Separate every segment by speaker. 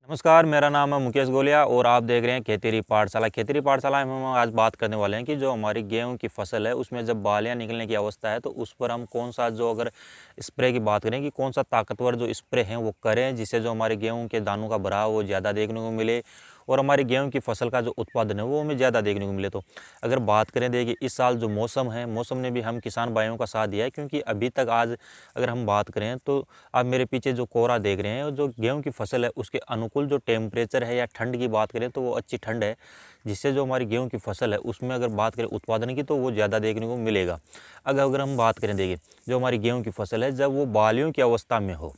Speaker 1: नमस्कार, मेरा नाम है मुकेश गोलिया और आप देख रहे हैं खेतीरी पाठशाला। खेतीरी पाठशाला में हम आज बात करने वाले हैं कि जो हमारी गेहूं की फसल है उसमें जब बालियां निकलने की अवस्था है तो उस पर हम कौन सा जो अगर स्प्रे की बात करें कि कौन सा ताकतवर जो स्प्रे हैं वो करें जिससे जो हमारे गेहूं के दानों का भराव वो ज़्यादा देखने को मिले और हमारी गेहूं की फसल का जो उत्पादन है वो हमें ज़्यादा देखने को मिले। तो अगर बात करें देखिए इस साल जो मौसम है, मौसम ने भी हम किसान भाइयों का साथ दिया है, क्योंकि अभी तक आज अगर हम बात करें तो आप मेरे पीछे जो कोहरा देख रहे हैं और जो गेहूं की फसल है उसके अनुकूल जो टेम्परेचर है या ठंड की बात करें तो वो अच्छी ठंड है, जिससे जो हमारी गेहूं की फसल है उसमें अगर बात करें उत्पादन की तो वो ज़्यादा देखने को मिलेगा। अगर हम बात करें देखिए जो हमारी गेहूं की फसल है जब वो बालियों की अवस्था में हो,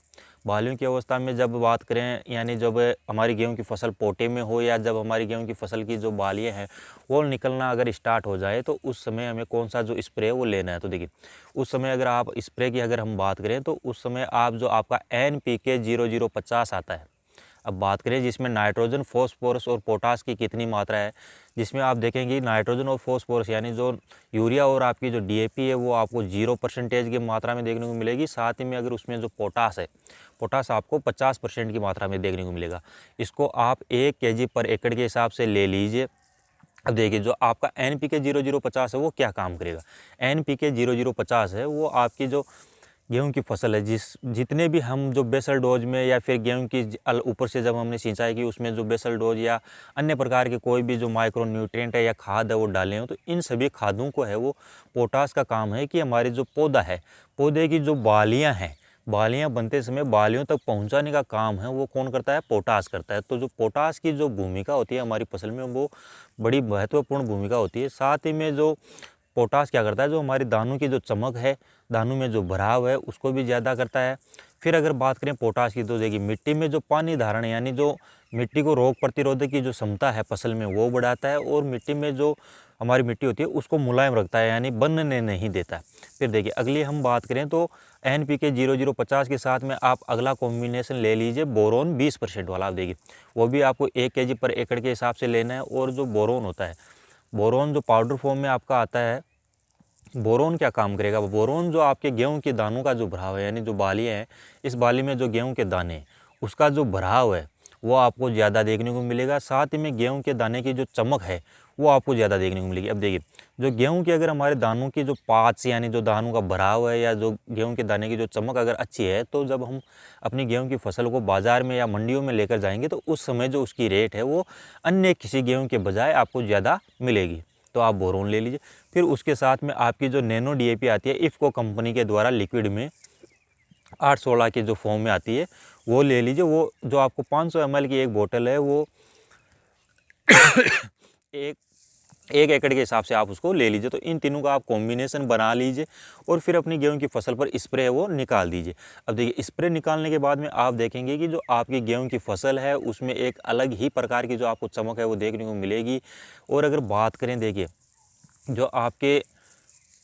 Speaker 1: बालियों की अवस्था में जब बात करें यानी जब हमारी गेहूं की फसल पोटे में हो या जब हमारी गेहूं की फसल की जो बालियाँ हैं वो निकलना अगर स्टार्ट हो जाए तो उस समय हमें कौन सा जो स्प्रे है वो लेना है। तो देखिए उस समय अगर आप स्प्रे की अगर हम बात करें तो उस समय आप जो आपका NPK 0050 आता है, अब बात करें जिसमें नाइट्रोजन, फॉस्फोरस और पोटास की कितनी मात्रा है, जिसमें आप देखेंगे नाइट्रोजन और फॉस्फोरस यानी जो यूरिया और आपकी जो DAP है वो आपको 0% की मात्रा में देखने को मिलेगी। साथ ही में अगर उसमें जो पोटास है, पोटास आपको 50% की मात्रा में देखने को मिलेगा। इसको आप 1 kg पर एकड़ के हिसाब से ले लीजिए। अब देखिए जो आपका NPK 0050 है वो क्या काम करेगा। NPK 0050 है वो आपकी जो गेहूं की फसल है जितने भी हम जो बेसल डोज में या फिर गेहूं की ऊपर से जब हमने सिंचाई की उसमें जो बेसल डोज या अन्य प्रकार के कोई भी जो माइक्रो न्यूट्रिएंट है या खाद है वो डाले हो, तो इन सभी खादों को है वो पोटास का काम है कि हमारी जो पौधा है, पौधे की जो बालियां हैं, बालियां बनते समय बालियों तक पहुंचाने का काम है वो कौन करता है, पोटास करता है। तो जो पोटास की जो भूमिका होती है हमारी फसल में वो बड़ी महत्वपूर्ण भूमिका होती है। साथ ही में जो पोटास क्या करता है, जो हमारी दानों की जो चमक है, दानों में जो भराव है उसको भी ज़्यादा करता है। फिर अगर बात करें पोटास की तो देखिए मिट्टी में जो पानी धारण यानी जो मिट्टी को रोग प्रतिरोधक की जो क्षमता है फसल में वो बढ़ाता है और मिट्टी में जो हमारी मिट्टी होती है उसको मुलायम रखता है यानी बनने नहीं देता है। फिर देखिए अगली हम बात करें तो NPK 0050 के साथ में आप अगला कॉम्बिनेशन ले लीजिए बोरोन 20% वाला। आप देखिए वो भी आपको 1 kg पर एकड़ के हिसाब से लेना है। और जो बोरोन होता है, बोरोन जो पाउडर फॉर्म में आपका आता है, बोरोन क्या काम करेगा, बोरोन जो आपके गेहूं के दानों का जो भराव है यानी जो बालियाँ हैं, इस बाली में जो गेहूं के दाने हैं उसका जो भराव है वो आपको ज़्यादा देखने को मिलेगा। साथ ही में गेहूं के दाने की जो चमक है वो आपको ज़्यादा देखने को मिलेगी। अब देखिए जो गेहूं के अगर हमारे दानों की जो पाँच यानी जो दानों का भराव है या जो गेहूं के दाने की जो चमक अगर अच्छी है तो जब हम अपनी गेहूं की फसल को बाज़ार में या मंडियों में लेकर जाएंगे तो उस समय जो उसकी रेट है वो अन्य किसी गेहूं के बजाय आपको ज़्यादा मिलेगी। तो आप बोरोन ले लीजिए। फिर उसके साथ में आपकी जो नैनो DAP आती है इफ़को कंपनी के द्वारा लिक्विड में 8-16 के जो फॉर्म में आती है वो ले लीजिए। वो जो आपको 500 ml की एक बोतल है वो एक एक एकड़ के हिसाब से आप उसको ले लीजिए। तो इन तीनों का आप कॉम्बिनेशन बना लीजिए और फिर अपनी गेहूं की फसल पर स्प्रे है वो निकाल दीजिए। अब देखिए स्प्रे निकालने के बाद में आप देखेंगे कि जो आपकी गेहूं की फसल है उसमें एक अलग ही प्रकार की जो आपको चमक है वो देखने को मिलेगी। और अगर बात करें देखिए जो आपके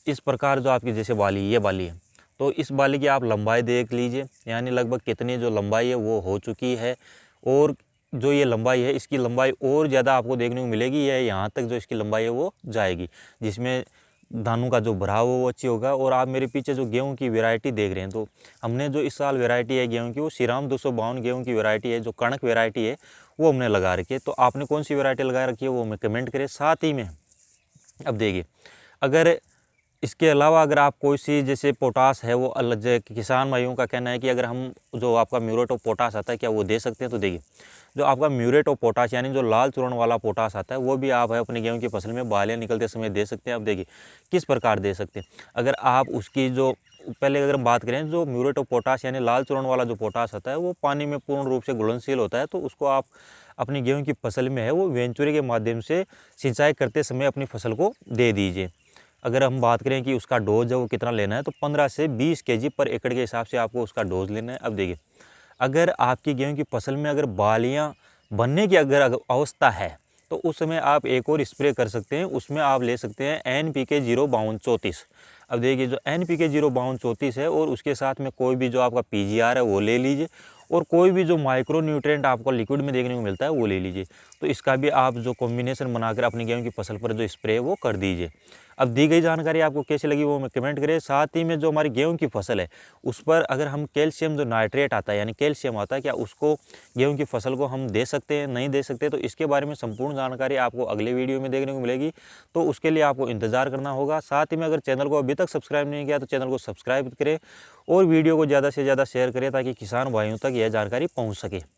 Speaker 1: इस प्रकार जो आपकी जैसे बाली ये बाली है तो इस बाली की आप लंबाई देख लीजिए यानी लगभग कितनी जो लंबाई है वो हो चुकी है। और जो ये लंबाई है इसकी लंबाई और ज़्यादा आपको देखने को मिलेगी, यह यहाँ तक जो इसकी लंबाई है वो जाएगी, जिसमें दानों का जो भराव है वो अच्छी होगा। और आप मेरे पीछे जो गेहूं की वैरायटी देख रहे हैं तो हमने जो इस साल वैरायटी है गेहूं की वो श्रीराम 252 गेहूं की वैरायटी है, जो कणक वैरायटी है वो हमने लगा रखी है। तो आपने कौन सी वैरायटी लगा रखी है वो हमें कमेंट करें। साथ ही में अब देखिए अगर इसके अलावा अगर आप कोई सी जैसे पोटास है वो अलग किसान भाइयों का कहना है कि अगर हम जो आपका म्यूरेट ऑफ पोटास आता है क्या वो दे सकते हैं। तो देखिए जो आपका म्यूरेट ऑफ पोटास यानी जो लाल चूर्ण वाला पोटास आता है वो भी आप है अपने गेहूं की फसल में बालियाँ निकलते समय दे सकते हैं। अब देखिए किस प्रकार दे सकते हैं, अगर आप उसकी जो पहले अगर हम बात करें जो म्यूरेट ऑफ पोटास यानी लाल चूर्ण वाला जो पोटास आता है वो पानी में पूर्ण रूप से घुलनशील होता है, तो उसको आप अपनी गेहूं की फसल में है वो वेंचुरी के माध्यम से सिंचाई करते समय अपनी फसल को दे दीजिए। अगर हम बात करें कि उसका डोज है वो कितना लेना है तो 15 से 20 kg पर एकड़ के हिसाब से आपको उसका डोज लेना है। अब देखिए अगर आपकी गेहूं की फसल में अगर बालियां बनने की अगर अवस्था है तो उस समय आप एक और स्प्रे कर सकते हैं, उसमें आप ले सकते हैं NPK 05234। अब देखिए जो NPK 05234 है और उसके साथ में कोई भी जो आपका PGR है वो ले लीजिए और कोई भी जो माइक्रो न्यूट्रिएंट आपको लिक्विड में देखने को मिलता है वो ले लीजिए। तो इसका भी आप जो कॉम्बिनेशन बनाकर अपनी गेहूं की फसल पर जो स्प्रे है वो कर दीजिए। अब दी गई जानकारी आपको कैसी लगी वो कमेंट करें। साथ ही में जो हमारी गेहूं की फसल है उस पर अगर हम कैल्शियम जो नाइट्रेट आता है यानी कैल्शियम आता है, क्या उसको गेहूं की फसल को हम दे सकते हैं नहीं दे सकते, तो इसके बारे में संपूर्ण जानकारी आपको अगले वीडियो में देखने को मिलेगी। तो उसके लिए आपको इंतजार करना होगा। साथ ही में अगर चैनल को अभी तक सब्सक्राइब नहीं किया तो चैनल को सब्सक्राइब करें और वीडियो को ज़्यादा से ज़्यादा शेयर करें ताकि किसान भाइयों तक यह जानकारी पहुँच सके।